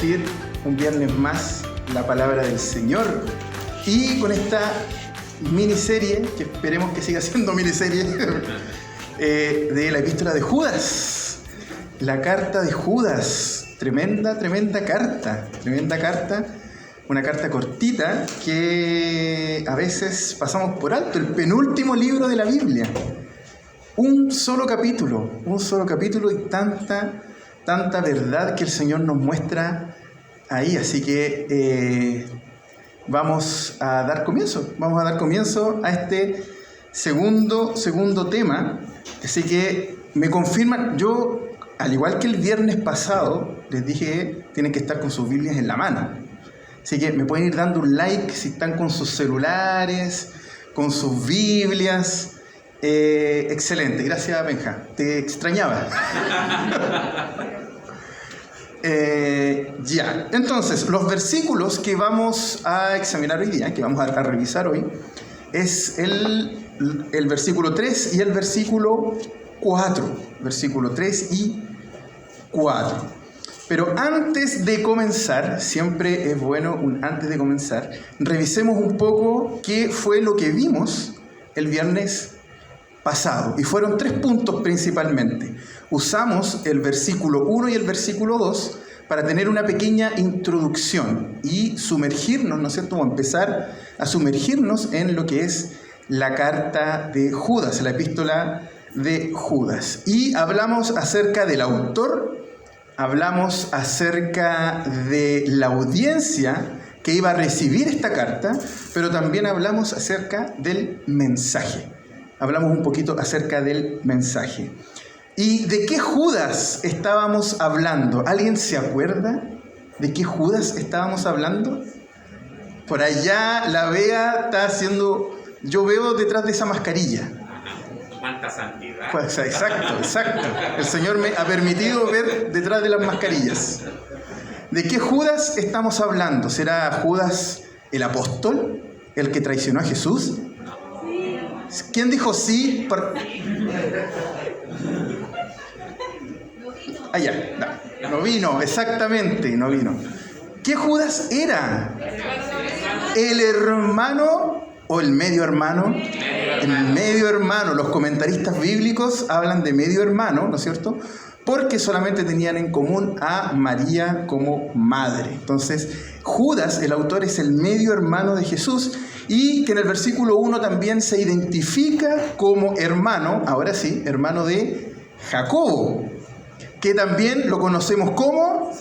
compartir un viernes más la palabra del Señor y con esta miniserie, que esperemos que siga siendo miniserie, de la epístola de Judas, la carta de Judas. Tremenda carta, una carta cortita que a veces pasamos por alto, el penúltimo libro de la Biblia. Un solo capítulo y tanta verdad que el Señor nos muestra ahí. Así que vamos a dar comienzo a este segundo tema. Así que me confirman, yo, al igual que el viernes pasado, les dije que tienen que estar con sus Biblias en la mano. Así que me pueden ir dando un like si están con sus celulares, con sus Biblias. Excelente, gracias Benja, te extrañaba. Ya, entonces los versículos que vamos a examinar hoy día, que vamos a revisar hoy, es el versículo 3 y el versículo 4. Versículo 3 y 4. Pero antes de comenzar, siempre es bueno, antes de comenzar, revisemos un poco qué fue lo que vimos el viernes pasado. Y fueron 3 puntos principalmente. Usamos el versículo 1 y el versículo 2 para tener una pequeña introducción y sumergirnos, ¿no es cierto?, o empezar a sumergirnos en lo que es la carta de Judas, la epístola de Judas. Y hablamos acerca del autor, hablamos acerca de la audiencia que iba a recibir esta carta, pero también hablamos acerca del mensaje. Hablamos un poquito acerca del mensaje. ¿Y de qué Judas estábamos hablando? ¿Alguien se acuerda de qué Judas estábamos hablando? Por allá la Bea está haciendo... Yo veo detrás de esa mascarilla. ¡Cuánta santidad! Pues, exacto. El Señor me ha permitido ver detrás de las mascarillas. ¿De qué Judas estamos hablando? ¿Será Judas el apóstol? ¿El que traicionó a Jesús? ¿Quién dijo sí? No vino, exactamente, no vino. ¿Qué Judas era? ¿El hermano o el medio hermano? El medio hermano. Los comentaristas bíblicos hablan de medio hermano, ¿no es cierto?, porque solamente tenían en común a María como madre. Entonces, Judas, el autor, es el medio hermano de Jesús y que en el versículo 1 también se identifica como hermano, ahora sí, hermano de Jacobo, que también lo conocemos como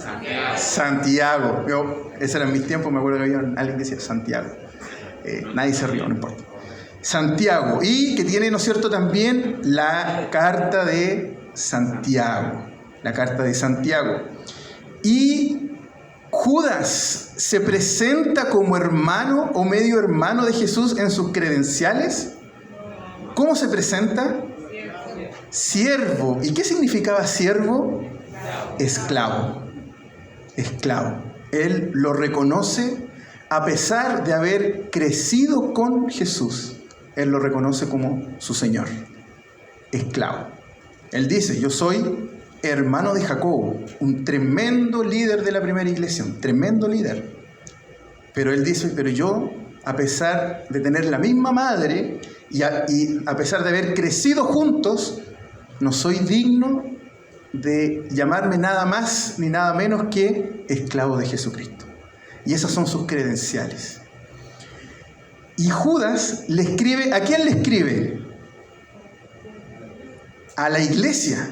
Santiago. Ese era en mis tiempos, me acuerdo que había alguien que decía Santiago. Nadie se rió, no importa. Santiago, y que tiene, ¿no es cierto?, también la carta de Santiago, Y Judas se presenta como hermano o medio hermano de Jesús en sus credenciales. ¿Cómo se presenta? Siervo. ¿Y qué significaba siervo? Esclavo. Él lo reconoce a pesar de haber crecido con Jesús. Él lo reconoce como su Señor. Esclavo. Él dice, yo soy hermano de Jacobo, un tremendo líder de la primera iglesia, un tremendo líder. Pero él dice, pero yo, a pesar de tener la misma madre y a pesar de haber crecido juntos, no soy digno de llamarme nada más ni nada menos que esclavo de Jesucristo. Y esas son sus credenciales. Y Judas le escribe, ¿a quién le escribe? A la iglesia.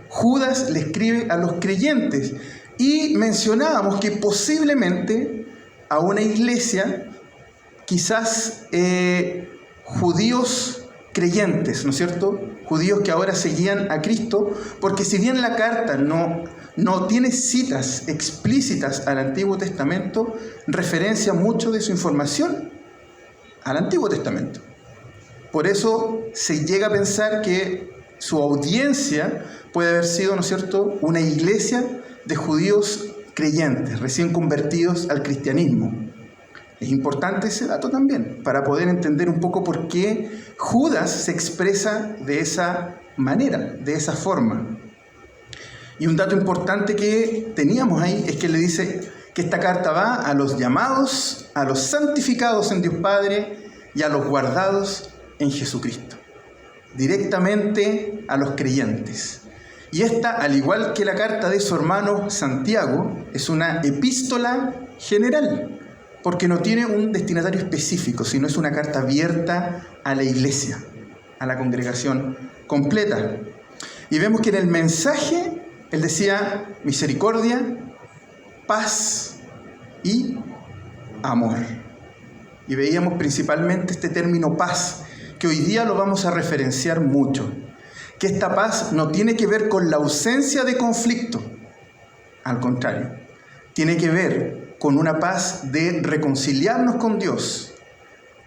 Judas le escribe a los creyentes. Y mencionábamos que posiblemente a una iglesia, quizás judíos creyentes, ¿no es cierto?, judíos que ahora seguían a Cristo, porque si bien la carta no tiene citas explícitas al Antiguo Testamento, referencia mucho de su información al Antiguo Testamento. Por eso se llega a pensar que su audiencia puede haber sido, ¿no es cierto?, una iglesia de judíos creyentes, recién convertidos al cristianismo. Es importante ese dato también, para poder entender un poco por qué Judas se expresa de esa manera, de esa forma. Y un dato importante que teníamos ahí es que le dice que esta carta va a los llamados, a los santificados en Dios Padre y a los guardados en Jesucristo. Directamente a los creyentes. Y esta, al igual que la carta de su hermano Santiago, es una epístola general, porque no tiene un destinatario específico, sino es una carta abierta a la iglesia, a la congregación completa. Y vemos que en el mensaje él decía misericordia, paz y amor. Y veíamos principalmente este término paz, que hoy día lo vamos a referenciar mucho. Que esta paz no tiene que ver con la ausencia de conflicto, al contrario, tiene que ver con una paz de reconciliarnos con Dios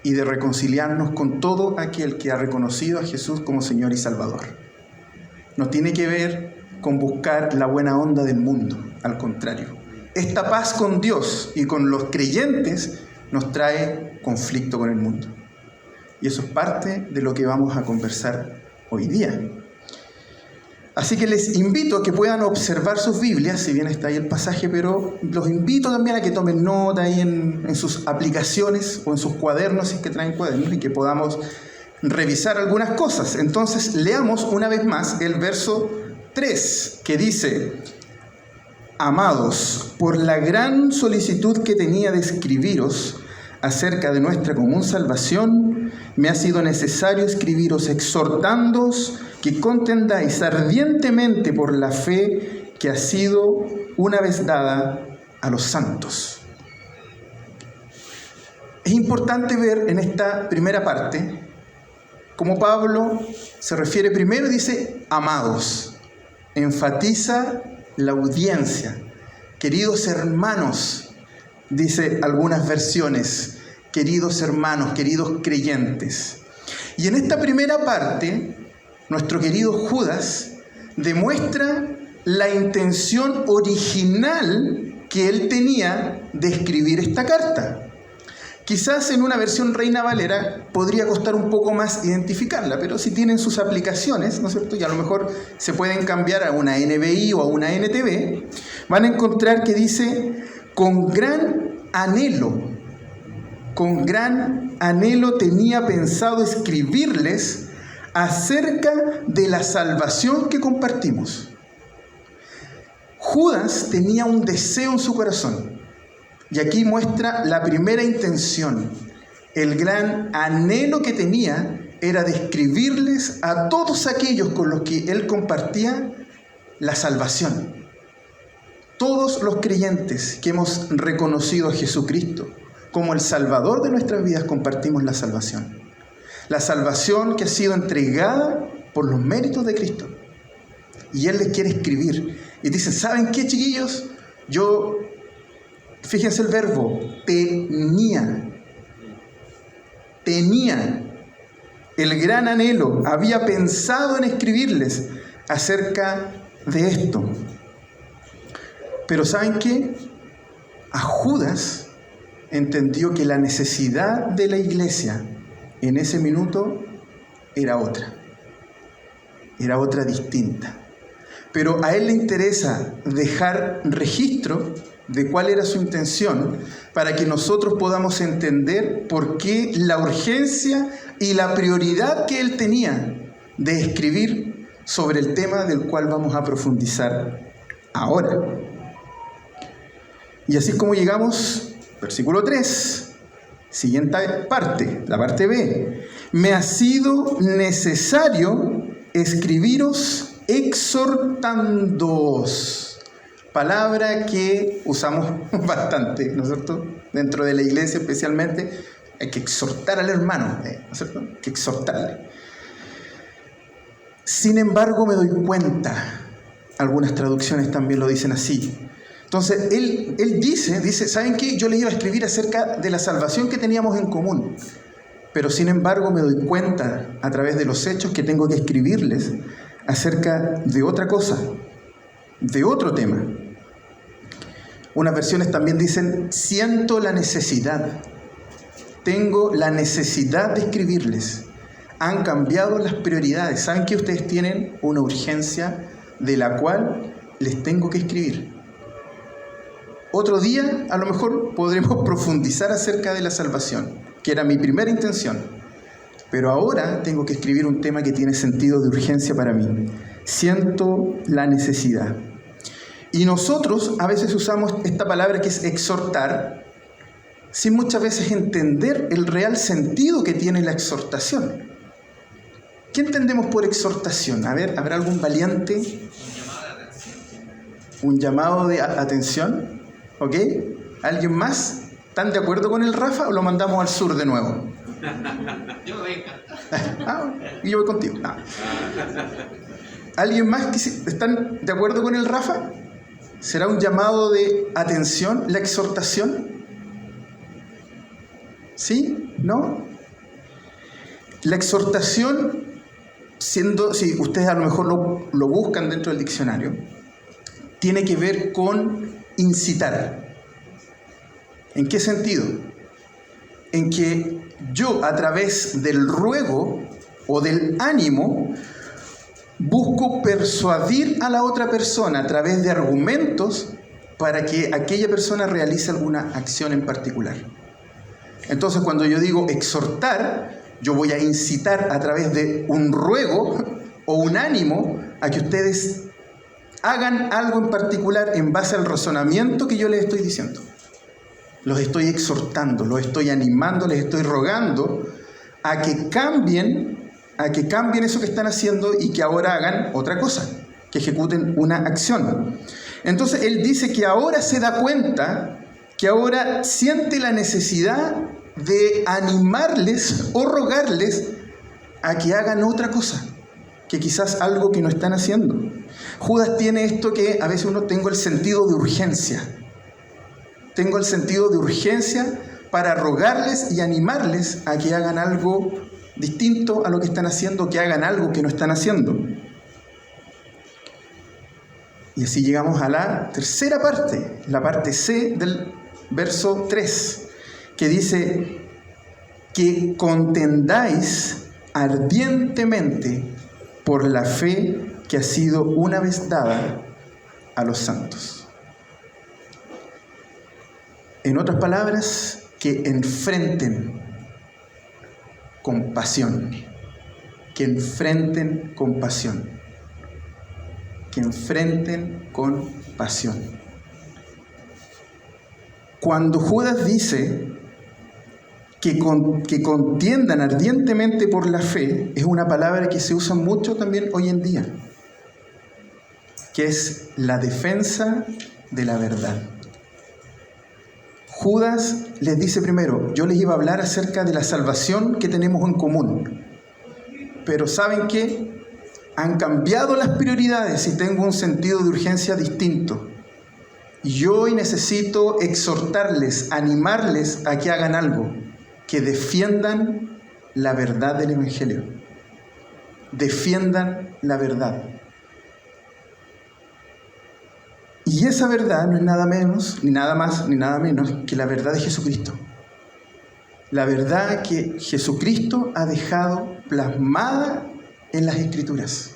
y de reconciliarnos con todo aquel que ha reconocido a Jesús como Señor y Salvador. No tiene que ver con buscar la buena onda del mundo, al contrario. Esta paz con Dios y con los creyentes nos trae conflicto con el mundo. Y eso es parte de lo que vamos a conversar hoy día. Así que les invito a que puedan observar sus Biblias, si bien está ahí el pasaje, pero los invito también a que tomen nota ahí en sus aplicaciones o en sus cuadernos, si es que traen cuadernos, y que podamos revisar algunas cosas. Entonces, leamos una vez más el verso 3, que dice: Amados, por la gran solicitud que tenía de escribiros acerca de nuestra común salvación, me ha sido necesario escribiros exhortándoos que contendáis ardientemente por la fe que ha sido una vez dada a los santos. Es importante ver en esta primera parte cómo Pablo se refiere primero y dice amados, enfatiza la audiencia, queridos hermanos, dice algunas versiones, queridos hermanos, queridos creyentes. Y en esta primera parte, nuestro querido Judas demuestra la intención original que él tenía de escribir esta carta. Quizás en una versión Reina Valera podría costar un poco más identificarla, pero si tienen sus aplicaciones, ¿no es cierto? Y a lo mejor se pueden cambiar a una NBI o a una NTV, van a encontrar que dice: con gran anhelo tenía pensado escribirles acerca de la salvación que compartimos. Judas tenía un deseo en su corazón, y aquí muestra la primera intención. El gran anhelo que tenía era de escribirles a todos aquellos con los que él compartía la salvación. Todos los creyentes que hemos reconocido a Jesucristo como el Salvador de nuestras vidas compartimos la salvación. La salvación que ha sido entregada por los méritos de Cristo. Y Él les quiere escribir. Y dicen: ¿saben qué, chiquillos? Fíjense el verbo, tenía el gran anhelo, había pensado en escribirles acerca de esto. Pero ¿saben qué? A Judas entendió que la necesidad de la iglesia en ese minuto era otra distinta. Pero a él le interesa dejar registro de cuál era su intención para que nosotros podamos entender por qué la urgencia y la prioridad que él tenía de escribir sobre el tema del cual vamos a profundizar ahora. Y así es como llegamos, versículo 3, siguiente parte, la parte B. Me ha sido necesario escribiros exhortándoos. Palabra que usamos bastante, ¿no es cierto? Dentro de la iglesia especialmente, hay que exhortar al hermano, ¿no es cierto? Hay que exhortarle. Sin embargo, me doy cuenta, algunas traducciones también lo dicen así. Entonces, él dice, ¿saben qué? Yo les iba a escribir acerca de la salvación que teníamos en común. Pero sin embargo, me doy cuenta a través de los hechos que tengo que escribirles acerca de otra cosa, de otro tema. Unas versiones también dicen: siento la necesidad, tengo la necesidad de escribirles. Han cambiado las prioridades. ¿Saben que ustedes tienen una urgencia de la cual les tengo que escribir. Otro día, a lo mejor, podremos profundizar acerca de la salvación, que era mi primera intención. Pero ahora tengo que escribir un tema que tiene sentido de urgencia para mí. Siento la necesidad. Y nosotros a veces usamos esta palabra que es exhortar, sin muchas veces entender el real sentido que tiene la exhortación. ¿Qué entendemos por exhortación? A ver, ¿habrá algún valiente? Un llamado de atención. ¿Ok? ¿Alguien más? ¿Están de acuerdo con el Rafa o lo mandamos al sur de nuevo? Yo me voy a encantar. Y yo voy contigo. ¿Alguien más que están de acuerdo con el Rafa? ¿Será un llamado de atención, la exhortación? ¿Sí? ¿No? La exhortación, si ustedes a lo mejor lo buscan dentro del diccionario, tiene que ver con incitar. ¿En qué sentido? En que yo, a través del ruego o del ánimo, busco persuadir a la otra persona a través de argumentos para que aquella persona realice alguna acción en particular. Entonces, cuando yo digo exhortar, yo voy a incitar a través de un ruego o un ánimo a que ustedes hagan algo en particular en base al razonamiento que yo les estoy diciendo. Los estoy exhortando, los estoy animando, les estoy rogando a que cambien eso que están haciendo y que ahora hagan otra cosa, que ejecuten una acción. Entonces él dice que ahora se da cuenta, que ahora siente la necesidad de animarles o rogarles a que hagan otra cosa, que quizás algo que no están haciendo. Judas tiene esto que a veces tengo el sentido de urgencia. Tengo el sentido de urgencia para rogarles y animarles a que hagan algo distinto a lo que están haciendo, que hagan algo que no están haciendo. Y así llegamos a la tercera parte, la parte C del verso 3, que dice que contendáis ardientemente por la fe que ha sido una vez dada a los santos. En otras palabras, que enfrenten con pasión, que enfrenten con pasión, que enfrenten con pasión. Cuando Judas dice que contiendan ardientemente por la fe, es una palabra que se usa mucho también hoy en día, que es la defensa de la verdad. Judas les dice primero, yo les iba a hablar acerca de la salvación que tenemos en común, pero ¿saben qué? Han cambiado las prioridades y tengo un sentido de urgencia distinto. Y yo hoy necesito exhortarles, animarles a que hagan algo, que defiendan la verdad del Evangelio. Defiendan la verdad. Y esa verdad no es nada menos, ni nada más, ni nada menos que la verdad de Jesucristo. La verdad que Jesucristo ha dejado plasmada en las Escrituras.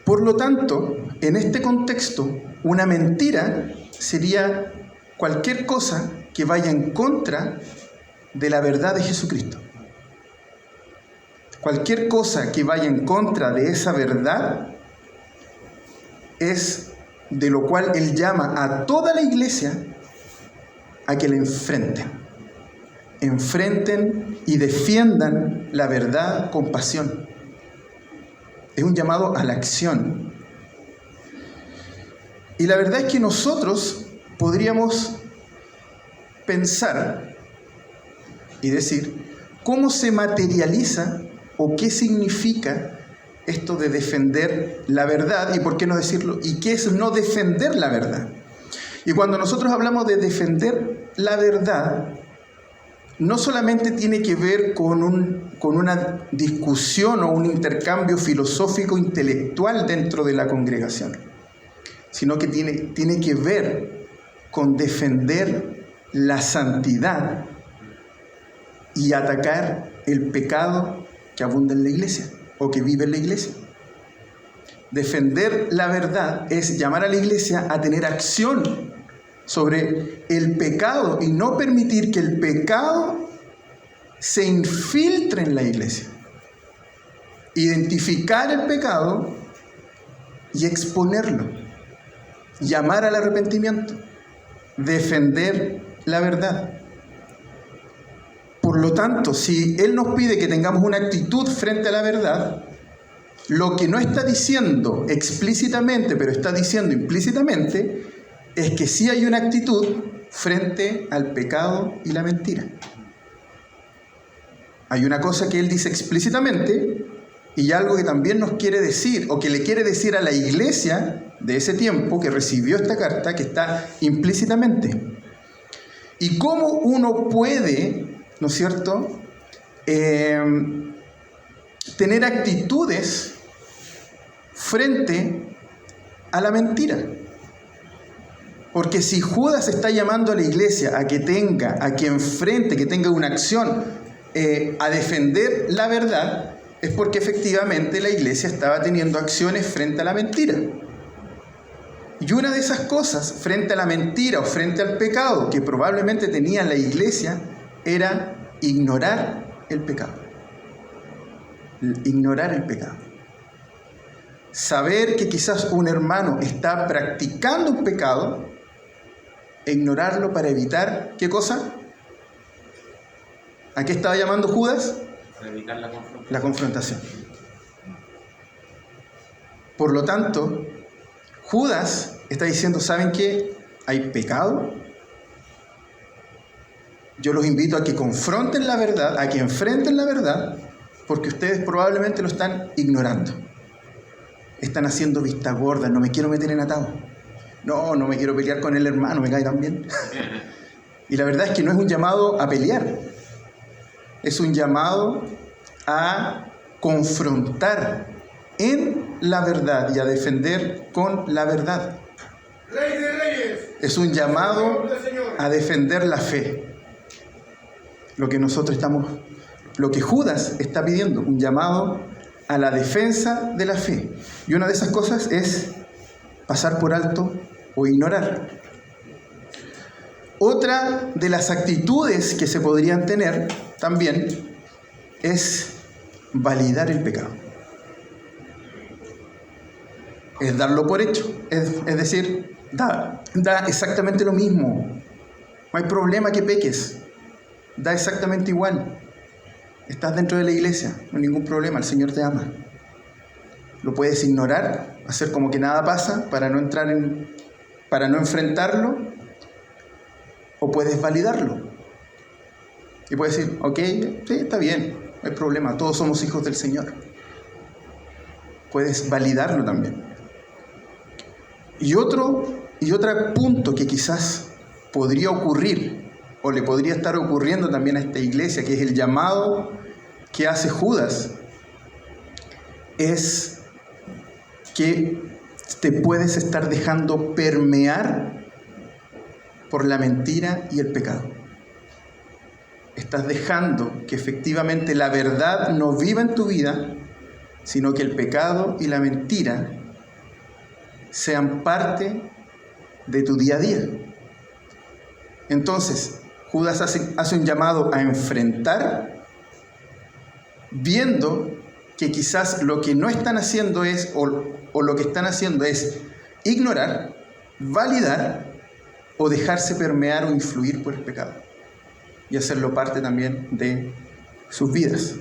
Por lo tanto, en este contexto, una mentira sería cualquier cosa que vaya en contra de la verdad de Jesucristo. Cualquier cosa que vaya en contra de esa verdad es de lo cual Él llama a toda la iglesia a que la enfrenten. Enfrenten y defiendan la verdad con pasión. Es un llamado a la acción. Y la verdad es que nosotros podríamos pensar y decir cómo se materializa o qué significa esto de defender la verdad y por qué no decirlo, y qué es no defender la verdad. Y cuando nosotros hablamos de defender la verdad, no solamente tiene que ver con una discusión o un intercambio filosófico intelectual dentro de la congregación, sino que tiene que ver con defender la santidad y atacar el pecado que abunda en la iglesia o que vive en la iglesia. Defender la verdad es llamar a la iglesia a tener acción sobre el pecado y no permitir que el pecado se infiltre en la iglesia. Identificar el pecado y exponerlo. Llamar al arrepentimiento. Defender la verdad. Por lo tanto, si Él nos pide que tengamos una actitud frente a la verdad, lo que no está diciendo explícitamente, pero está diciendo implícitamente, es que sí hay una actitud frente al pecado y la mentira. Hay una cosa que Él dice explícitamente y algo que también nos quiere decir, o que le quiere decir a la iglesia de ese tiempo que recibió esta carta, que está implícitamente. ¿Y cómo uno puede, ¿no es cierto?, tener actitudes frente a la mentira? Porque si Judas está llamando a la iglesia a que enfrente, que tenga una acción a defender la verdad, es porque efectivamente la iglesia estaba teniendo acciones frente a la mentira. Y una de esas cosas, frente a la mentira o frente al pecado que probablemente tenía la iglesia, era ignorar el pecado. Ignorar el pecado. Saber que quizás un hermano está practicando un pecado e ignorarlo para evitar, ¿qué cosa? ¿A qué estaba llamando Judas? Para evitar la confrontación. La confrontación. Por lo tanto, Judas está diciendo, ¿saben qué? Hay pecado. Yo los invito a que confronten la verdad, a que enfrenten la verdad, porque ustedes probablemente lo están ignorando. Están haciendo vista gorda, no me quiero meter en atado. No me quiero pelear con el hermano, me cae tan bien. Y la verdad es que no es un llamado a pelear. Es un llamado a confrontar en la verdad y a defender con la verdad. Rey de Reyes. Es un llamado a defender la fe. Lo que Judas está pidiendo, un llamado a la defensa de la fe. Y una de esas cosas es pasar por alto o ignorar. Otra de las actitudes que se podrían tener también es validar el pecado. Es darlo por hecho. Es decir, da exactamente lo mismo. No hay problema que peques. Da exactamente igual. Estás dentro de la iglesia, no hay ningún problema, el Señor te ama. Lo puedes ignorar, hacer como que nada pasa para no enfrentarlo, o puedes validarlo. Y puedes decir, ok, sí, está bien, no hay problema, todos somos hijos del Señor. Puedes validarlo también. Y otro punto que quizás podría ocurrir, o le podría estar ocurriendo también a esta iglesia, que es el llamado que hace Judas, es que te puedes estar dejando permear por la mentira y el pecado. Estás dejando que efectivamente la verdad no viva en tu vida, sino que el pecado y la mentira sean parte de tu día a día. Entonces, Judas hace un llamado a enfrentar, viendo que quizás lo que no están haciendo es, o lo que están haciendo es ignorar, validar o dejarse permear o influir por el pecado y hacerlo parte también de sus vidas.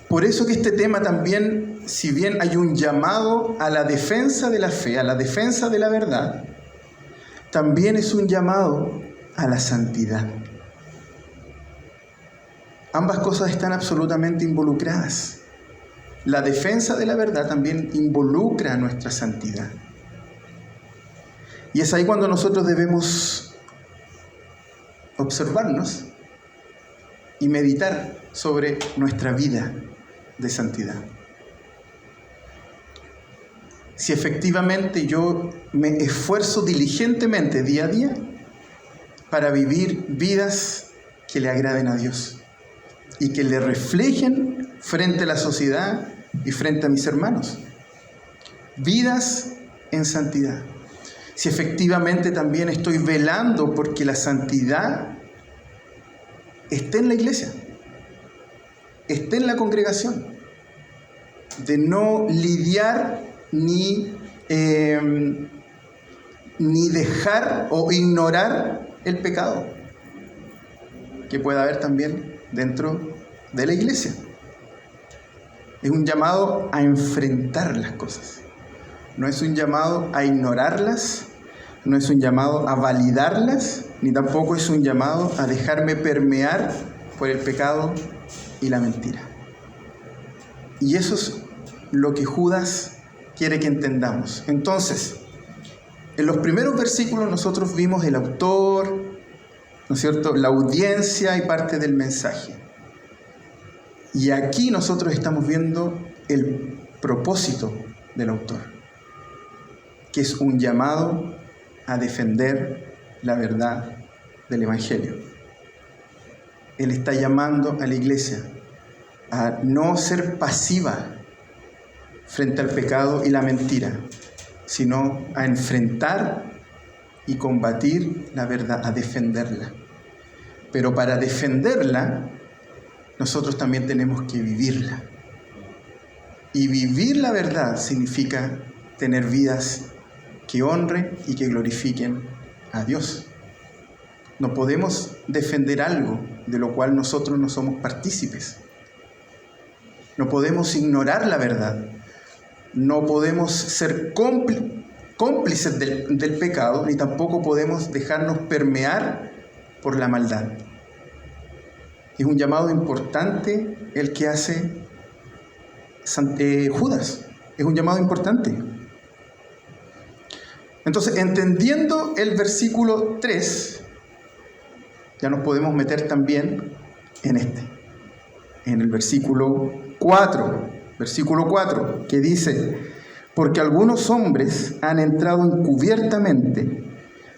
Por eso que este tema también, si bien hay un llamado a la defensa de la fe, a la defensa de la verdad, también es un llamado a la santidad. Ambas cosas están absolutamente involucradas. La defensa de la verdad también involucra nuestra santidad. Y es ahí cuando nosotros debemos observarnos y meditar sobre nuestra vida de santidad. Si efectivamente yo me esfuerzo diligentemente día a día para vivir vidas que le agraden a Dios y que le reflejen frente a la sociedad y frente a mis hermanos. Vidas en santidad. Si efectivamente también estoy velando porque la santidad esté en la iglesia, esté en la congregación, de no lidiar ni dejar o ignorar el pecado que pueda haber también dentro de la iglesia. Es un llamado a enfrentar las cosas. No es un llamado a ignorarlas, no es un llamado a validarlas, ni tampoco es un llamado a dejarme permear por el pecado y la mentira. Y eso es lo que Judas quiere que entendamos. Entonces, en los primeros versículos nosotros vimos el autor, ¿no es cierto?, la audiencia y parte del mensaje. Y aquí nosotros estamos viendo el propósito del autor, que es un llamado a defender la verdad del Evangelio. Él está llamando a la iglesia a no ser pasiva frente al pecado y la mentira, sino a enfrentar y combatir la verdad, a defenderla. Pero para defenderla, nosotros también tenemos que vivirla. Y vivir la verdad significa tener vidas que honren y que glorifiquen a Dios. No podemos defender algo de lo cual nosotros no somos partícipes. No podemos ignorar la verdad. No podemos ser cómplices del pecado, ni tampoco podemos dejarnos permear por la maldad. Es un llamado importante el que hace Judas. Es un llamado importante. Entonces, entendiendo el versículo 3, ya nos podemos meter también en el versículo 4. Versículo 4, que dice: porque algunos hombres han entrado encubiertamente,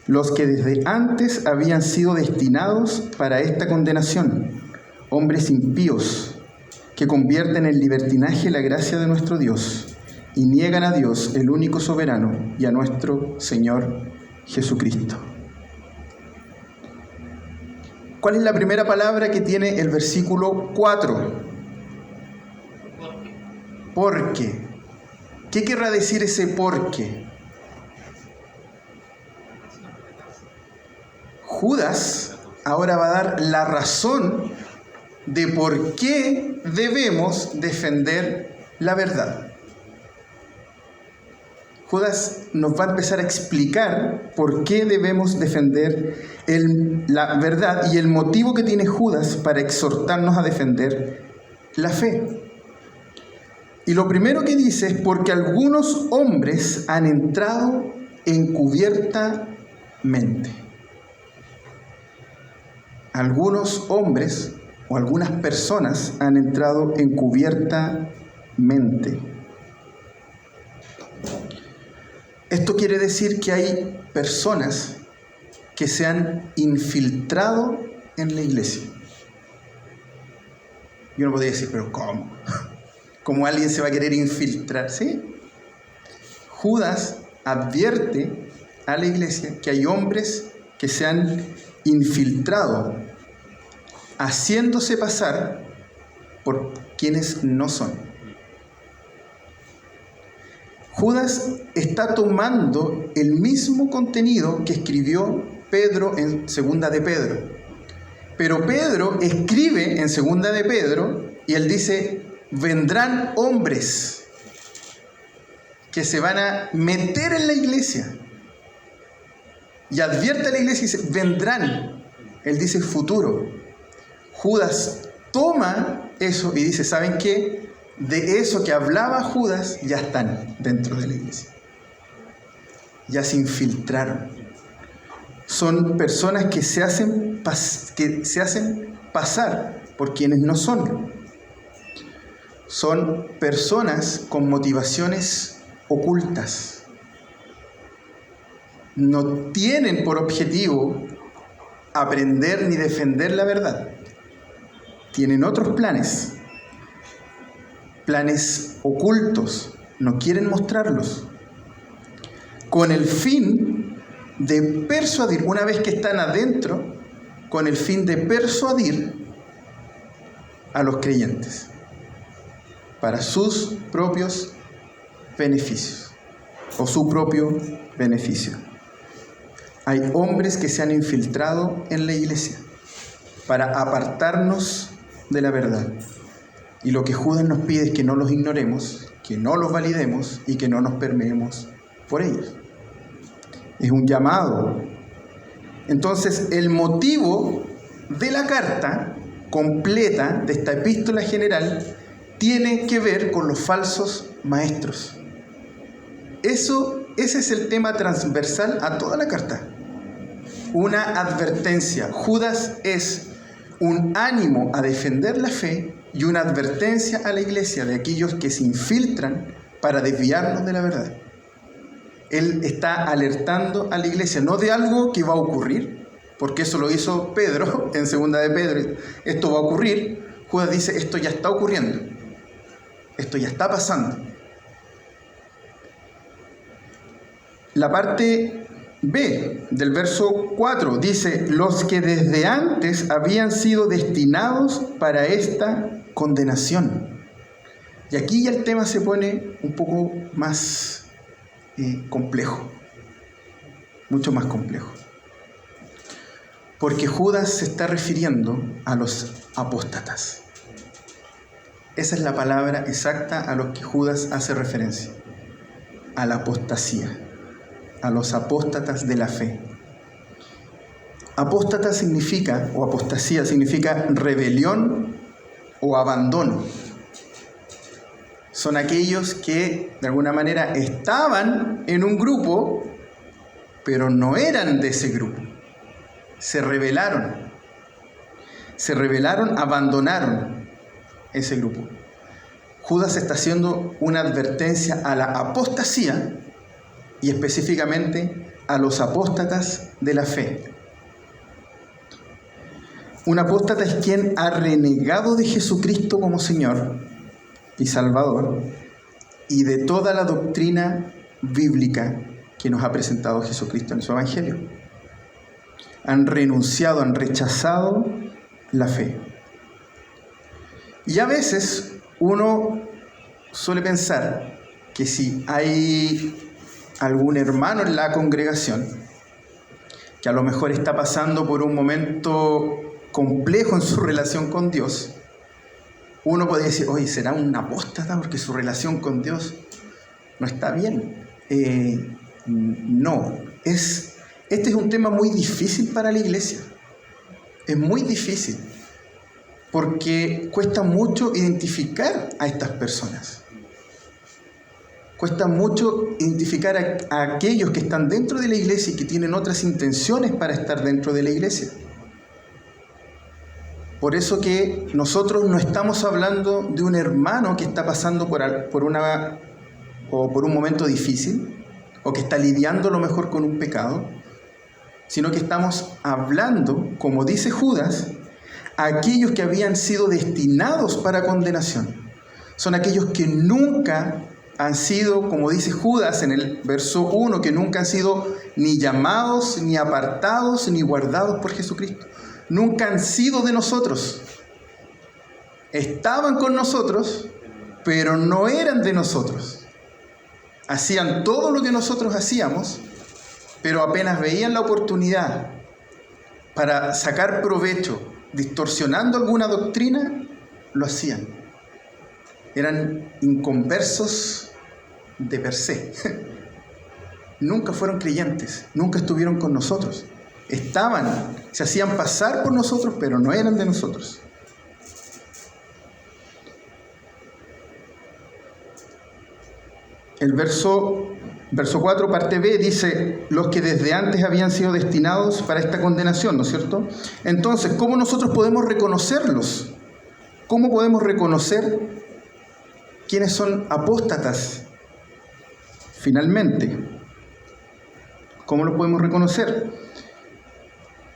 los que desde antes habían sido destinados para esta condenación, hombres impíos, que convierten en libertinaje la gracia de nuestro Dios y niegan a Dios, el único soberano, y a nuestro Señor Jesucristo. ¿Cuál es la primera palabra que tiene el versículo 4? Porque. ¿Qué querrá decir ese porque? Judas ahora va a dar la razón de por qué debemos defender la verdad. Judas nos va a empezar a explicar por qué debemos defender la verdad y el motivo que tiene Judas para exhortarnos a defender la fe. Y lo primero que dice es: porque algunos hombres han entrado encubiertamente. Algunos hombres o algunas personas han entrado encubiertamente. Esto quiere decir que hay personas que se han infiltrado en la iglesia. Y uno podría decir: ¿pero cómo? ¿Cómo alguien se va a querer infiltrar? ¿Sí? Judas advierte a la iglesia que hay hombres que se han infiltrado, haciéndose pasar por quienes no son. Judas está tomando el mismo contenido que escribió Pedro en Segunda de Pedro. Pero Pedro escribe en Segunda de Pedro y él dice: vendrán hombres que se van a meter en la iglesia. Y advierte a la iglesia y dice: vendrán. Él dice futuro. Judas toma eso y dice: ¿saben qué? De eso que hablaba Judas ya están dentro de la iglesia. Ya se infiltraron. Son personas que se hacen pasar por quienes no son. Son personas con motivaciones ocultas. No tienen por objetivo aprender ni defender la verdad. Tienen otros planes planes ocultos, no quieren mostrarlos, con el fin de persuadir, una vez que están adentro, con el fin de persuadir a los creyentes para sus propios beneficios o su propio beneficio. Hay hombres que se han infiltrado en la iglesia para apartarnos de la verdad. Y lo que Judas nos pide es que no los ignoremos, que no los validemos y que no nos permeemos por ellos. Es un llamado. Entonces, el motivo de la carta completa, de esta epístola general, tiene que ver con los falsos maestros. Ese es el tema transversal a toda la carta. Una advertencia. Judas es un ánimo a defender la fe y una advertencia a la iglesia de aquellos que se infiltran para desviarnos de la verdad. Él está alertando a la iglesia, no de algo que va a ocurrir, porque eso lo hizo Pedro en 2 de Pedro. Esto va a ocurrir. Judas dice, esto ya está ocurriendo. Esto ya está pasando. La parte B del verso 4 dice, los que desde antes habían sido destinados para esta condenación. Y aquí ya el tema se pone un poco más complejo, mucho más complejo. Porque Judas se está refiriendo a los apóstatas. Esa es la palabra exacta a los que Judas hace referencia, a la apostasía, a los apóstatas de la fe. Apóstata significa, o apostasía significa rebelión o abandono. Son aquellos que de alguna manera estaban en un grupo, pero no eran de ese grupo. Se rebelaron, abandonaron ese grupo. Judas está haciendo una advertencia a la apostasía y específicamente a los apóstatas de la fe. Un apóstata es quien ha renegado de Jesucristo como Señor y Salvador y de toda la doctrina bíblica que nos ha presentado Jesucristo en su Evangelio. Han renunciado, han rechazado la fe. Y a veces uno suele pensar que si hay algún hermano en la congregación que a lo mejor está pasando por un momento complejo en su relación con Dios, uno puede decir, oye, ¿será un apóstata porque su relación con Dios no está bien? No, este es un tema muy difícil para la iglesia. Es muy difícil porque cuesta mucho identificar a estas personas. Cuesta mucho identificar a aquellos que están dentro de la iglesia y que tienen otras intenciones para estar dentro de la iglesia. Por eso que nosotros no estamos hablando de un hermano que está pasando por un momento difícil o que está lidiando a lo mejor con un pecado, sino que estamos hablando, como dice Judas, a aquellos que habían sido destinados para condenación. Son aquellos que nunca han sido, como dice Judas en el verso 1, que nunca han sido ni llamados, ni apartados, ni guardados por Jesucristo. Nunca han sido de nosotros. Estaban con nosotros, pero no eran de nosotros. Hacían todo lo que nosotros hacíamos, pero apenas veían la oportunidad para sacar provecho, distorsionando alguna doctrina, lo hacían. Eran inconversos de per se. Nunca fueron creyentes, nunca estuvieron con nosotros. Se hacían pasar por nosotros, pero no eran de nosotros. El verso 4, parte B, dice, los que desde antes habían sido destinados para esta condenación, ¿no es cierto? Entonces, ¿cómo nosotros podemos reconocerlos? ¿Cómo podemos reconocer quiénes son apóstatas? Finalmente, ¿cómo lo podemos reconocer?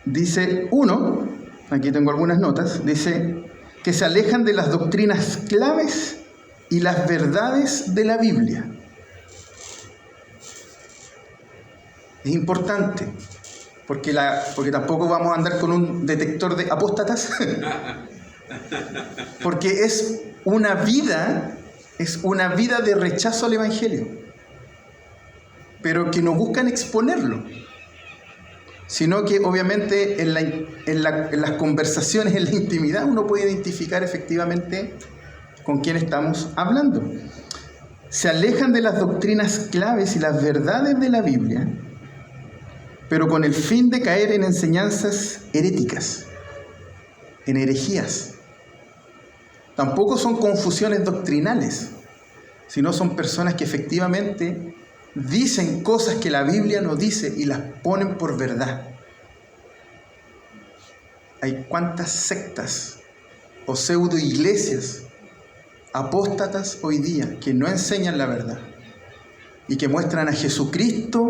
Dice uno, aquí tengo algunas notas, dice que se alejan de las doctrinas claves y las verdades de la Biblia. Es importante, porque tampoco vamos a andar con un detector de apóstatas, porque es una vida de rechazo al Evangelio, pero que no buscan exponerlo, sino que obviamente en las conversaciones, en la intimidad, uno puede identificar efectivamente con quién estamos hablando. Se alejan de las doctrinas claves y las verdades de la Biblia, pero con el fin de caer en enseñanzas heréticas, en herejías. Tampoco son confusiones doctrinales, sino son personas que efectivamente dicen cosas que la Biblia no dice y las ponen por verdad. Hay cuántas sectas o pseudo iglesias apóstatas hoy día que no enseñan la verdad y que muestran a Jesucristo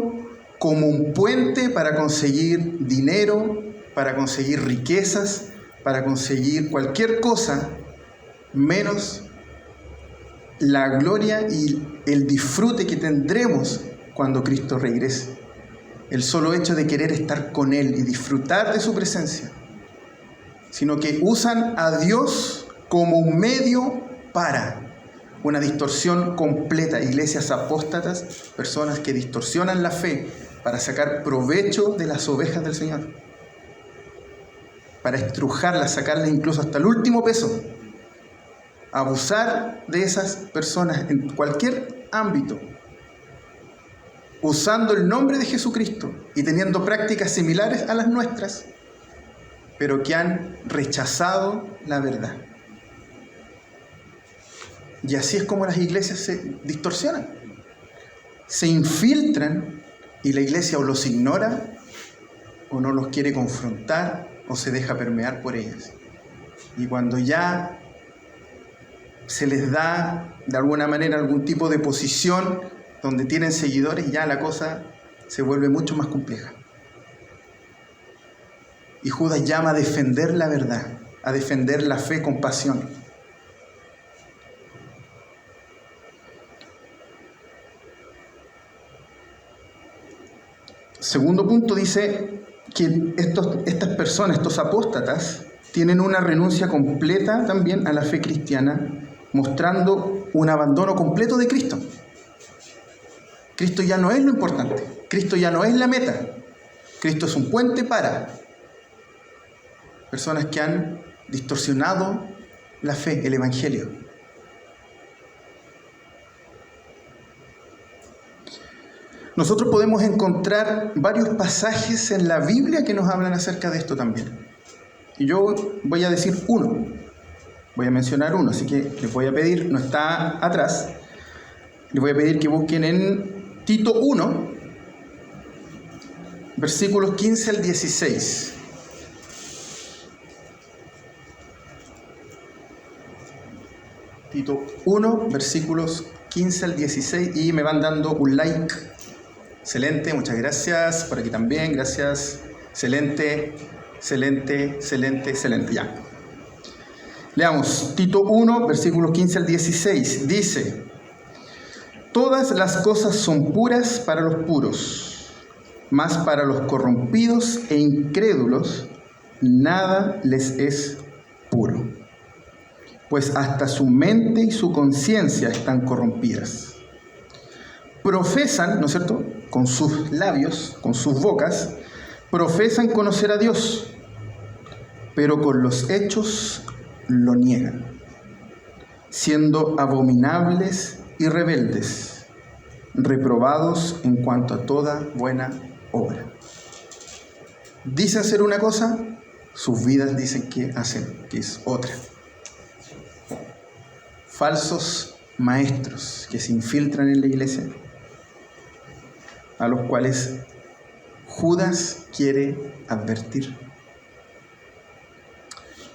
como un puente para conseguir dinero, para conseguir riquezas, para conseguir cualquier cosa, menos la gloria y el disfrute que tendremos cuando Cristo regrese. El solo hecho de querer estar con Él y disfrutar de su presencia, sino que usan a Dios como un medio para una distorsión completa. Iglesias apóstatas, personas que distorsionan la fe para sacar provecho de las ovejas del Señor, para estrujarlas, sacarles incluso hasta el último peso, abusar de esas personas en cualquier ámbito, usando el nombre de Jesucristo y teniendo prácticas similares a las nuestras, pero que han rechazado la verdad. Y así es como las iglesias se distorsionan, se infiltran, y la iglesia o los ignora, o no los quiere confrontar, o se deja permear por ellas. Y cuando ya se les da de alguna manera algún tipo de posición donde tienen seguidores, ya la cosa se vuelve mucho más compleja. Y Judas llama a defender la verdad, a defender la fe con pasión. Segundo punto, dice que estas personas, estos apóstatas, tienen una renuncia completa también a la fe cristiana, mostrando un abandono completo de Cristo. Cristo ya no es lo importante, Cristo ya no es la meta, Cristo es un puente para personas que han distorsionado la fe, el Evangelio. Nosotros podemos encontrar varios pasajes en la Biblia que nos hablan acerca de esto también. Y yo voy a decir uno, voy a mencionar uno, así que les voy a pedir, no está atrás, les voy a pedir que busquen en Tito 1, versículos 15 al 16. Tito 1, versículos 15 al 16, y me van dando un like. Excelente, muchas gracias. Por aquí también, gracias. Excelente, excelente, excelente, excelente. Ya. Leamos, Tito 1, versículos 15 al 16. Dice: todas las cosas son puras para los puros, mas para los corrompidos e incrédulos nada les es puro, pues hasta su mente y su conciencia están corrompidas. Profesan, ¿no es cierto?, con sus labios, con sus bocas, profesan conocer a Dios, pero con los hechos lo niegan, siendo abominables y rebeldes, reprobados en cuanto a toda buena obra. Dicen hacer una cosa, sus vidas dicen que hacen, que es otra. Falsos maestros que se infiltran en la iglesia, a los cuales Judas quiere advertir.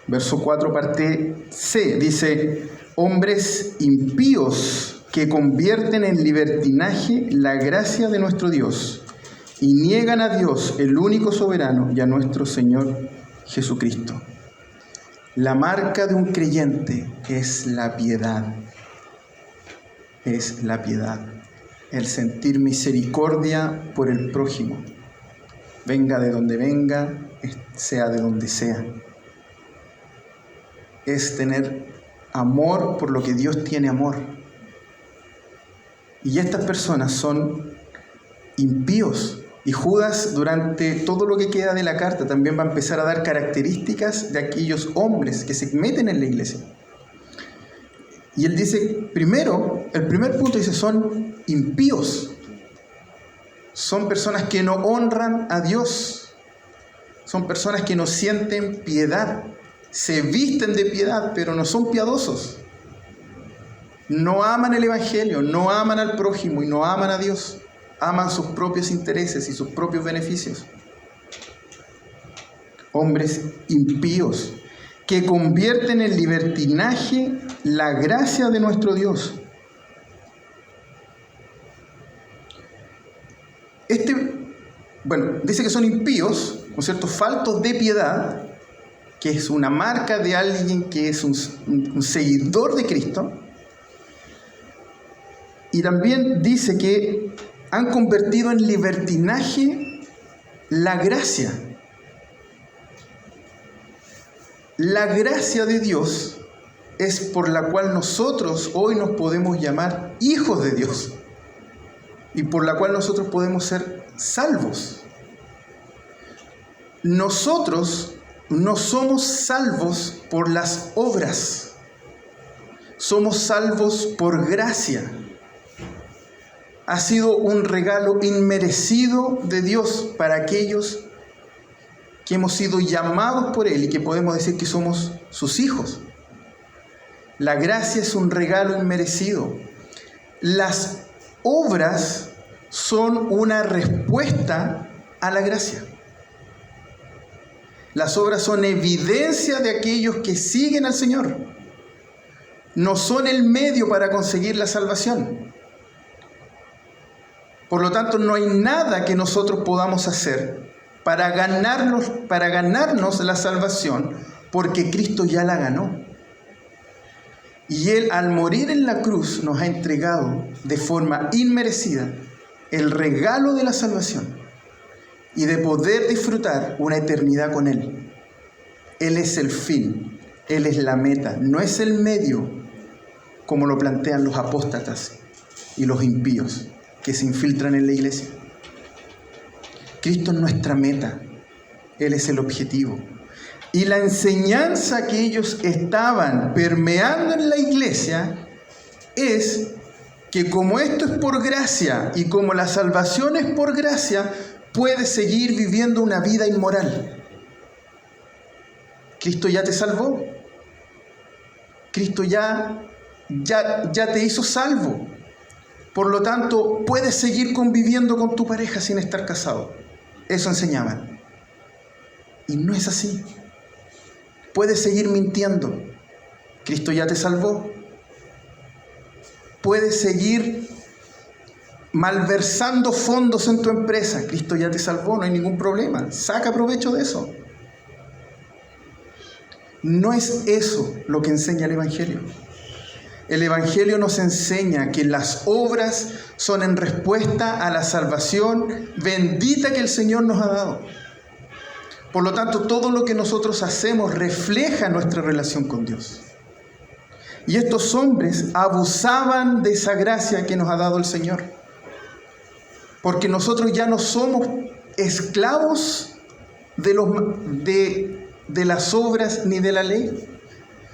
Verso 4, parte C, dice: hombres impíos que convierten en libertinaje la gracia de nuestro Dios y niegan a Dios, el único soberano, y a nuestro Señor Jesucristo. La marca de un creyente es la piedad. es la piedad, el sentir misericordia por el prójimo, venga de donde venga, sea de donde sea. Es tener amor por lo que Dios tiene amor. Y estas personas son impíos. Y Judas, durante todo lo que queda de la carta, también va a empezar a dar características de aquellos hombres que se meten en la iglesia. Y él dice, el primer punto dice, son impíos. Son personas que no honran a Dios. Son personas que no sienten piedad. Se visten de piedad, pero no son piadosos. No aman el Evangelio, no aman al prójimo y no aman a Dios. Aman sus propios intereses y sus propios beneficios. Hombres impíos que convierten en libertinaje la gracia de nuestro Dios. Dice que son impíos, ¿no es cierto?, faltos de piedad, que es una marca de alguien que es un seguidor de Cristo. Y también dice que han convertido en libertinaje la gracia. La gracia de Dios es por la cual nosotros hoy nos podemos llamar hijos de Dios y por la cual nosotros podemos ser salvos. Nosotros no somos salvos por las obras, somos salvos por gracia. Ha sido un regalo inmerecido de Dios para aquellos que hemos sido llamados por Él y que podemos decir que somos sus hijos. La gracia es un regalo inmerecido. Las obras son una respuesta a la gracia. Las obras son evidencia de aquellos que siguen al Señor. No son el medio para conseguir la salvación. Por lo tanto, no hay nada que nosotros podamos hacer para ganarnos la salvación, porque Cristo ya la ganó. Y Él, al morir en la cruz, nos ha entregado de forma inmerecida el regalo de la salvación y de poder disfrutar una eternidad con Él. Él es el fin, Él es la meta, no es el medio, como lo plantean los apóstatas y los impíos que se infiltran en la iglesia. Cristo es nuestra meta, Él es el objetivo. Y la enseñanza que ellos estaban permeando en la iglesia es que como esto es por gracia y como la salvación es por gracia, puedes seguir viviendo una vida inmoral. Cristo ya te salvó. Cristo ya te hizo salvo. Por lo tanto, puedes seguir conviviendo con tu pareja sin estar casado. Eso enseñaban. Y no es así. Puedes seguir mintiendo. Cristo ya te salvó. Puedes seguir malversando fondos en tu empresa. Cristo ya te salvó, no hay ningún problema. Saca provecho de eso. No es eso lo que enseña el Evangelio. El Evangelio nos enseña que las obras son en respuesta a la salvación bendita que el Señor nos ha dado. Por lo tanto, todo lo que nosotros hacemos refleja nuestra relación con Dios. Y estos hombres abusaban de esa gracia que nos ha dado el Señor. Porque nosotros ya no somos esclavos de las obras ni de la ley.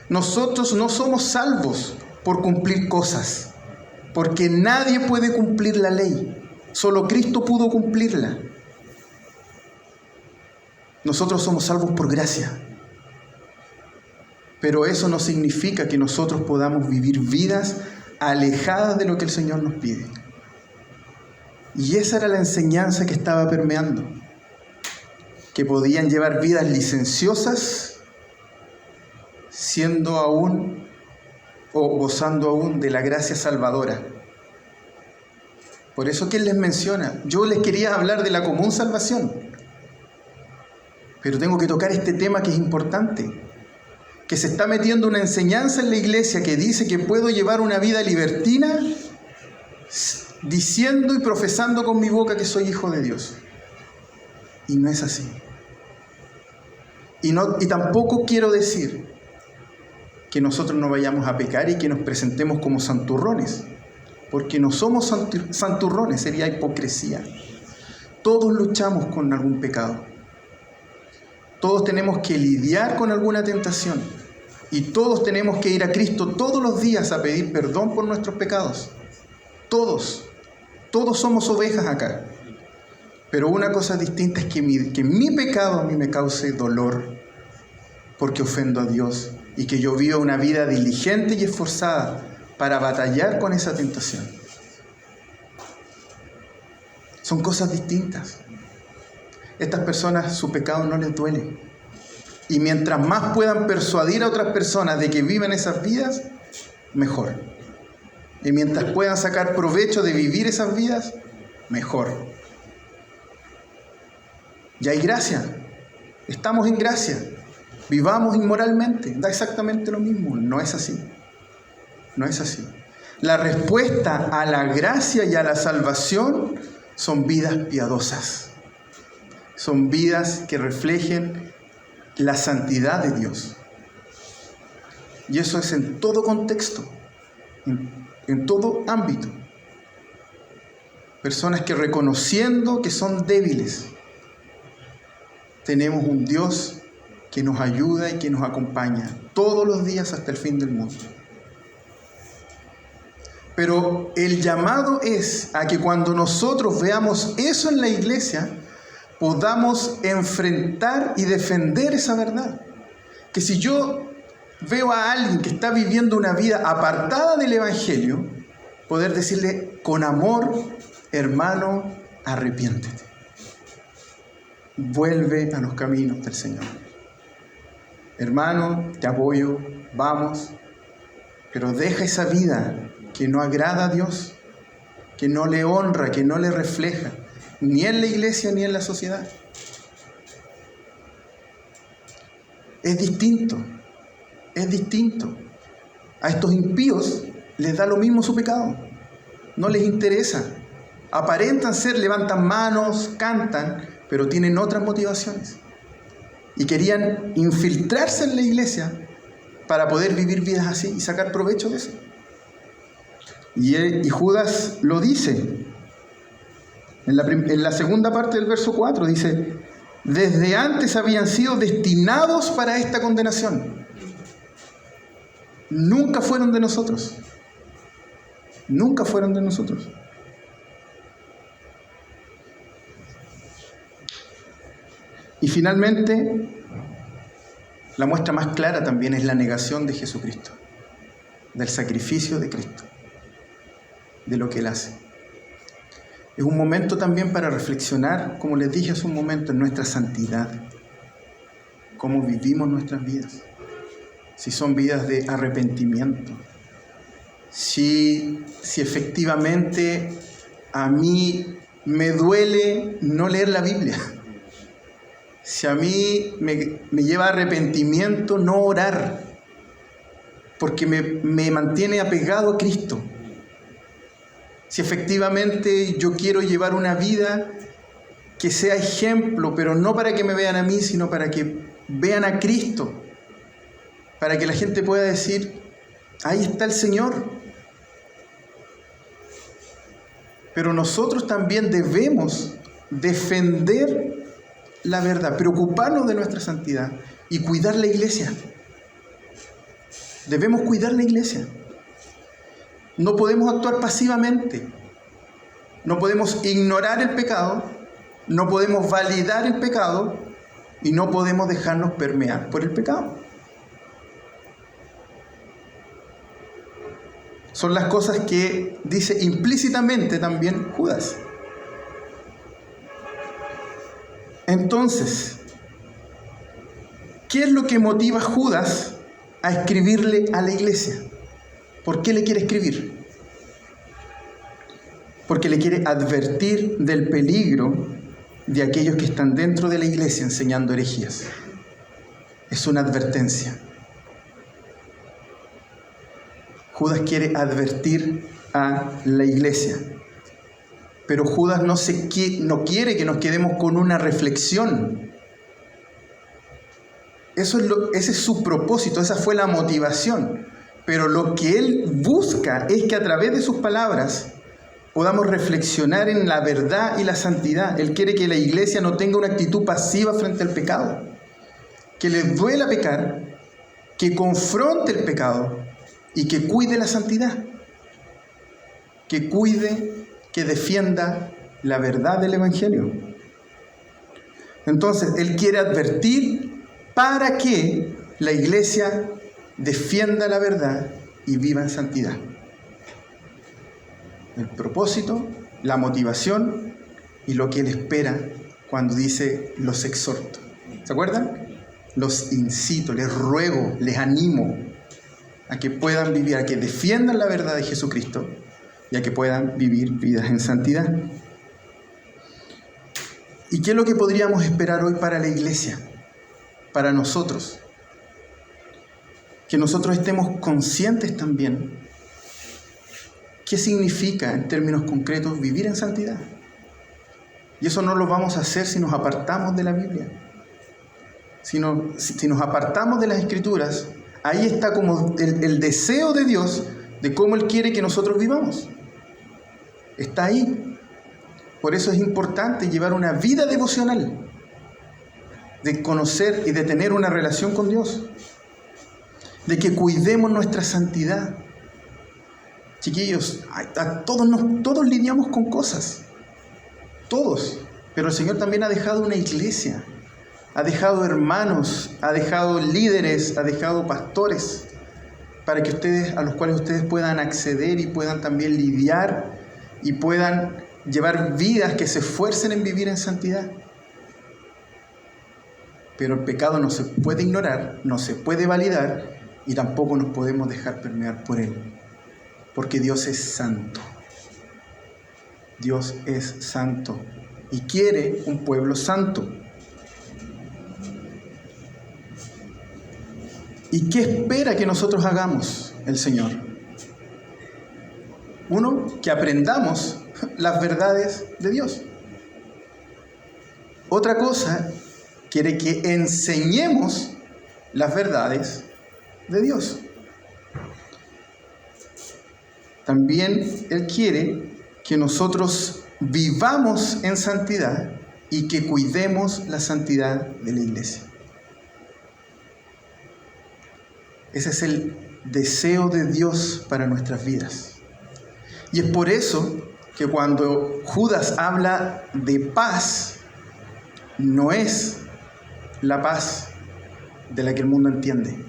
Nosotros no somos salvos por cumplir cosas, porque nadie puede cumplir la ley, solo Cristo pudo cumplirla. Nosotros somos salvos por gracia, pero eso no significa que nosotros podamos vivir vidas alejadas de lo que el Señor nos pide. Y esa era la enseñanza que estaba permeando, que podían llevar vidas licenciosas, siendo aún o gozando aún de la gracia salvadora. Por eso que Él les menciona, yo les quería hablar de la común salvación, pero tengo que tocar este tema que es importante, que se está metiendo una enseñanza en la iglesia que dice que puedo llevar una vida libertina diciendo y profesando con mi boca que soy hijo de Dios. Y no es así. Y tampoco quiero decir que nosotros no vayamos a pecar y que nos presentemos como santurrones, porque no somos santurrones, sería hipocresía. Todos luchamos con algún pecado. Todos tenemos que lidiar con alguna tentación. Y todos tenemos que ir a Cristo todos los días a pedir perdón por nuestros pecados. Todos somos ovejas acá. Pero una cosa distinta es que mi pecado a mí me cause dolor porque ofendo a Dios y que yo viva una vida diligente y esforzada para batallar con esa tentación. Son cosas distintas. Estas personas, su pecado no les duele. Y mientras más puedan persuadir a otras personas de que viven esas vidas, mejor. Y mientras puedan sacar provecho de vivir esas vidas, mejor. Y hay gracia. Estamos en gracia. Vivamos inmoralmente. Da exactamente lo mismo. No es así. No es así. La respuesta a la gracia y a la salvación son vidas piadosas. Son vidas que reflejen la santidad de Dios. Y eso es en todo contexto, en todo ámbito. Personas que reconociendo que son débiles, tenemos un Dios que nos ayuda y que nos acompaña todos los días hasta el fin del mundo. Pero el llamado es a que cuando nosotros veamos eso en la iglesia, podamos enfrentar y defender esa verdad. Que si yo veo a alguien que está viviendo una vida apartada del Evangelio, poder decirle con amor: hermano, arrepiéntete. Vuelve a los caminos del Señor. Hermano, te apoyo, vamos, pero deja esa vida que no agrada a Dios, que no le honra, que no le refleja, ni en la iglesia ni en la sociedad. Es distinto. A estos impíos les da lo mismo su pecado. No les interesa. Aparentan ser, levantan manos, cantan, pero tienen otras motivaciones. Y querían infiltrarse en la iglesia para poder vivir vidas así y sacar provecho de eso. Y Judas lo dice. En la segunda parte del verso 4 dice: desde antes habían sido destinados para esta condenación. Nunca fueron de nosotros. Nunca fueron de nosotros. Y finalmente, la muestra más clara también es la negación de Jesucristo, del sacrificio de Cristo, de lo que Él hace. Es un momento también para reflexionar, como les dije hace un momento, en nuestra santidad, cómo vivimos nuestras vidas, si son vidas de arrepentimiento, si efectivamente a mí me duele no leer la Biblia, si a mí me lleva a arrepentimiento no orar, porque me mantiene apegado a Cristo. Si efectivamente yo quiero llevar una vida que sea ejemplo, pero no para que me vean a mí, sino para que vean a Cristo, para que la gente pueda decir: ahí está el Señor. Pero nosotros también debemos defender la verdad, preocuparnos de nuestra santidad y cuidar la iglesia. Debemos cuidar la iglesia. No podemos actuar pasivamente. No podemos ignorar el pecado, no podemos validar el pecado y no podemos dejarnos permear por el pecado. Son las cosas que dice implícitamente también Judas. Entonces, ¿qué es lo que motiva a Judas a escribirle a la iglesia? ¿Por qué le quiere escribir? Porque le quiere advertir del peligro de aquellos que están dentro de la iglesia enseñando herejías. Es una advertencia. Judas quiere advertir a la iglesia. Pero Judas no quiere que nos quedemos con una reflexión. Ese es su propósito, esa fue la motivación. Pero lo que él busca es que a través de sus palabras podamos reflexionar en la verdad y la santidad. Él quiere que la iglesia no tenga una actitud pasiva frente al pecado, que le duela pecar, que confronte el pecado y que cuide la santidad, que cuide, que defienda la verdad del Evangelio. Entonces, él quiere advertir para que la iglesia defienda la verdad y viva en santidad. El propósito, la motivación y lo que él espera cuando dice los exhorto. ¿Se acuerdan? Los incito, les ruego, les animo a que puedan vivir, a que defiendan la verdad de Jesucristo y a que puedan vivir vidas en santidad. ¿Y qué es lo que podríamos esperar hoy para la iglesia? Para nosotros. Que nosotros estemos conscientes también qué significa en términos concretos vivir en santidad. Y eso no lo vamos a hacer si nos apartamos de la Biblia. Si nos apartamos de las Escrituras, ahí está como el deseo de Dios de cómo Él quiere que nosotros vivamos. Está ahí. Por eso es importante llevar una vida devocional, de conocer y de tener una relación con Dios, de que cuidemos nuestra santidad. Chiquillos, todos lidiamos con cosas, todos, pero el Señor también ha dejado una iglesia, ha dejado hermanos, ha dejado líderes, ha dejado pastores, para que a los cuales ustedes puedan acceder y puedan también lidiar y puedan llevar vidas que se esfuercen en vivir en santidad. Pero el pecado no se puede ignorar, no se puede validar y tampoco nos podemos dejar permear por él. Porque Dios es santo. Dios es santo y quiere un pueblo santo. ¿Y qué espera que nosotros hagamos el Señor? Uno, que aprendamos las verdades de Dios. Otra cosa, quiere que enseñemos las verdades de Dios. También Él quiere que nosotros vivamos en santidad y que cuidemos la santidad de la iglesia. Ese es el deseo de Dios para nuestras vidas. Y es por eso que cuando Judas habla de paz, no es la paz de la que el mundo entiende.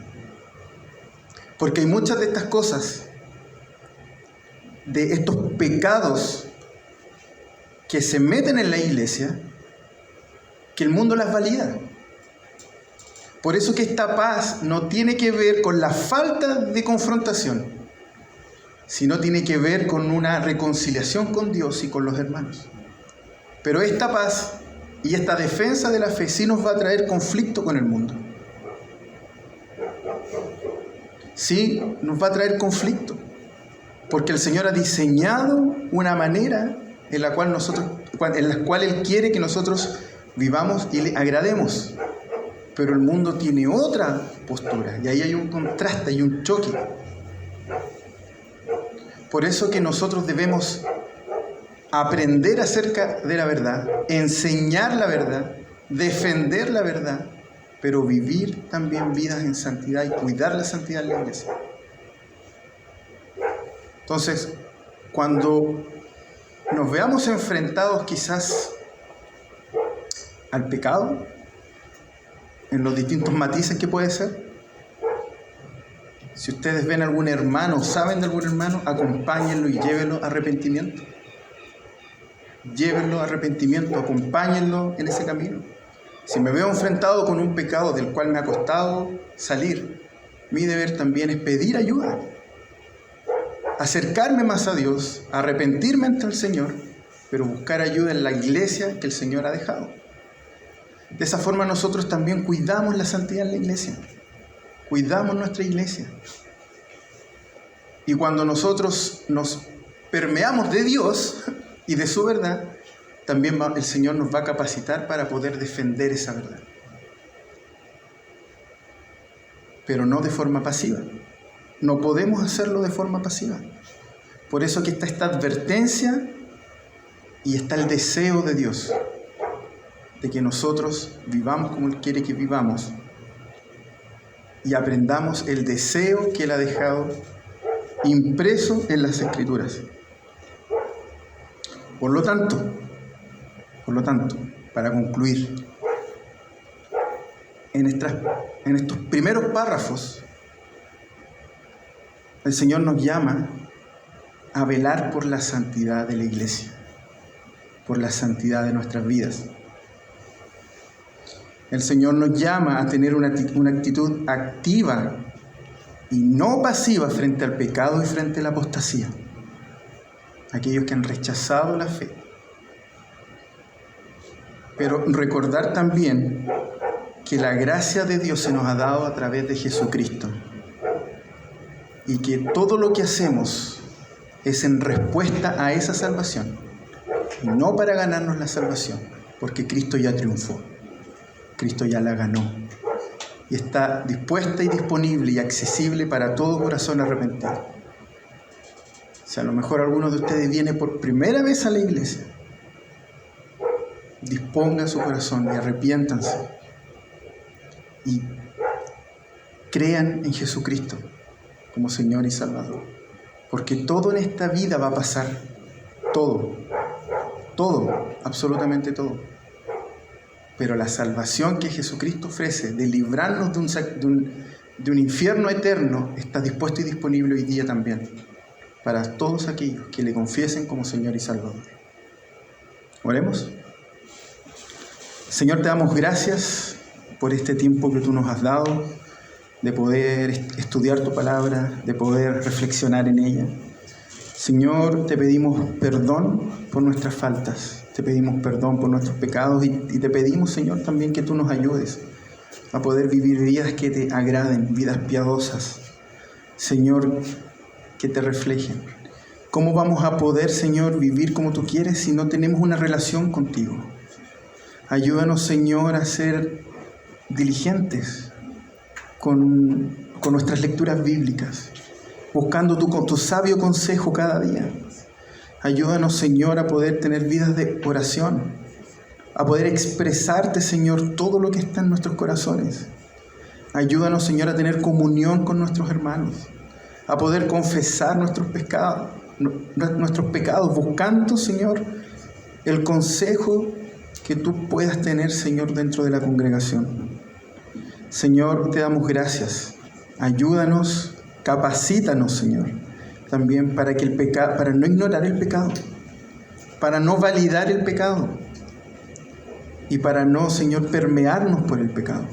Porque hay muchas de estas cosas, de estos pecados que se meten en la iglesia, que el mundo las valida. Por eso que esta paz no tiene que ver con la falta de confrontación, sino tiene que ver con una reconciliación con Dios y con los hermanos. Pero esta paz y esta defensa de la fe sí nos va a traer conflicto con el mundo. Sí, nos va a traer conflicto. Porque el Señor ha diseñado una manera en la cual Él quiere que nosotros vivamos y le agrademos. Pero el mundo tiene otra postura y ahí hay un contraste, hay un choque. Por eso que nosotros debemos aprender acerca de la verdad, enseñar la verdad, defender la verdad, pero vivir también vidas en santidad y cuidar la santidad de la iglesia. Entonces, cuando nos veamos enfrentados quizás al pecado, en los distintos matices que puede ser, si ustedes ven a algún hermano, saben de algún hermano, acompáñenlo y llévenlo a arrepentimiento. Llévenlo a arrepentimiento, acompáñenlo en ese camino. Si me veo enfrentado con un pecado del cual me ha costado salir, mi deber también es pedir ayuda, acercarme más a Dios, arrepentirme ante el Señor, pero buscar ayuda en la iglesia que el Señor ha dejado. De esa forma nosotros también cuidamos la santidad en la iglesia, cuidamos nuestra iglesia. Y cuando nosotros nos permeamos de Dios y de su verdad, también el Señor nos va a capacitar para poder defender esa verdad. Pero no de forma pasiva. No podemos hacerlo de forma pasiva. Por eso aquí está esta advertencia y está el deseo de Dios de que nosotros vivamos como Él quiere que vivamos y aprendamos el deseo que Él ha dejado impreso en las Escrituras. Por lo tanto, para concluir, en estos primeros párrafos, el Señor nos llama a velar por la santidad de la iglesia, por la santidad de nuestras vidas. El Señor nos llama a tener una actitud activa y no pasiva frente al pecado y frente a la apostasía. Aquellos que han rechazado la fe. Pero recordar también que la gracia de Dios se nos ha dado a través de Jesucristo. Y que todo lo que hacemos es en respuesta a esa salvación. Y no para ganarnos la salvación, porque Cristo ya triunfó. Cristo ya la ganó. Y está dispuesta y disponible y accesible para todo corazón arrepentido. Si a lo mejor alguno de ustedes viene por primera vez a la iglesia, disponga su corazón y arrepiéntanse. Y crean en Jesucristo como Señor y Salvador. Porque todo en esta vida va a pasar. Todo, absolutamente todo. Pero la salvación que Jesucristo ofrece de librarnos de un infierno eterno está dispuesto y disponible hoy día también para todos aquellos que le confiesen como Señor y Salvador. Oremos. Señor, te damos gracias por este tiempo que tú nos has dado de poder estudiar tu palabra, de poder reflexionar en ella. Señor, te pedimos perdón por nuestras faltas, te pedimos perdón por nuestros pecados y te pedimos, Señor, también que tú nos ayudes a poder vivir vidas que te agraden, vidas piadosas, Señor, que te reflejen. ¿Cómo vamos a poder, Señor, vivir como tú quieres si no tenemos una relación contigo? Ayúdanos, Señor, a ser diligentes con nuestras lecturas bíblicas, buscando tu sabio consejo cada día. Ayúdanos, Señor, a poder tener vidas de oración, a poder expresarte, Señor, todo lo que está en nuestros corazones. Ayúdanos, Señor, a tener comunión con nuestros hermanos, a poder confesar nuestros pecados, buscando, Señor, el consejo que tú puedas tener, Señor, dentro de la congregación. Señor, te damos gracias. Ayúdanos, capacítanos, Señor, también para no ignorar el pecado, para no validar el pecado y para no, Señor, permearnos por el pecado.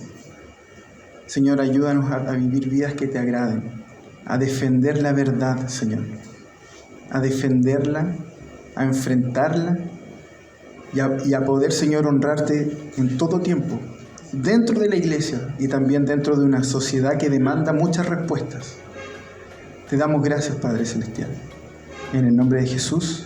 Señor, ayúdanos a vivir vidas que te agraden, a defender la verdad, Señor, a defenderla, a enfrentarla y a poder, Señor, honrarte en todo tiempo, dentro de la iglesia y también dentro de una sociedad que demanda muchas respuestas. Te damos gracias, Padre Celestial. En el nombre de Jesús.